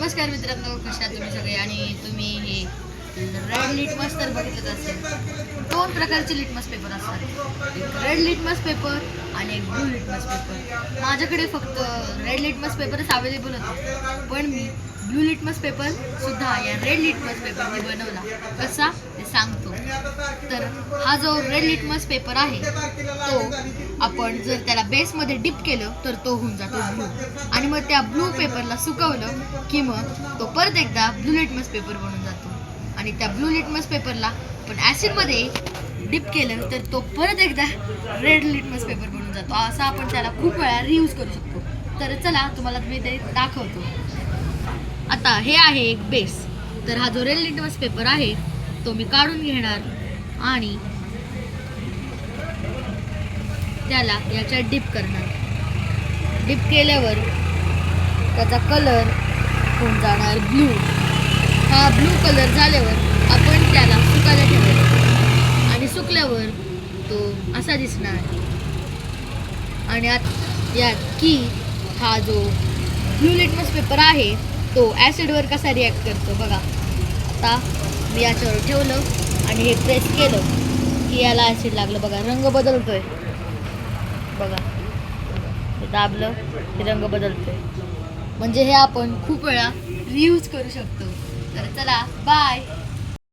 नमस्कार मित्रांनो, कशा तुम्ही सगळे. आणि तुम्ही हे रेड लिटमस तर बघितलं असेल. दोन प्रकारचे लिटमस पेपर असतात, एक रेड लिटमस पेपर आणि एक ब्लू लिटमस पेपर. माझ्याकडे फक्त रेड लिटमस पेपरच अवेलेबल होता, पण मी ब्लू लिटमस पेपर सुद्धा या रेड लिटमस पेपरने बनवला. कसा ते सांगतो. तर हा जो रेड लिटमस पेपर आहे तो आपण जर त्याला बेसमध्ये डिप केलं तर तो होऊन जातो ब्लू, आणि मग त्या ब्लू पेपरला सुकवलं की मग तो परत एकदा ब्लू लिटमस पेपर बनून जातो. आणि त्या ब्लू लिटमस पेपरला आपण ॲसिडमध्ये डिप केलं तर तो परत एकदा रेड लिटमस पेपर बनून जातो. असं आपण त्याला खूप वेळा रियूज करू शकतो. तर चला तुम्हाला मी ते दाखवतो. आता हे आहे एक बेस. तर हा जो रेड लिटमस पेपर आहे तो मी काढून घेणार आणि त्याला याच्यात डिप करणार. डिप केल्यावर त्याचा कलर होऊन जाणार ब्लू. हा ब्लू कलर झाल्यावर आपण त्याला सुकायला ठेवायचा आणि सुकल्यावर तो असा दिसणार. आणि यात की हा जो ब्लू लिटमस पेपर आहे तो ॲसिडवर कसा रिॲक्ट करतो बघा. आता मी याच्यावर ठेवलं आणि हे प्रेस केलं की याला ॲसिड लागलं बघा, रंग बदलतोय बघा. हे दाबलं की रंग बदलतोय. म्हणजे हे आपण खूप वेळा रियूज करू शकतो. तर चला बाय.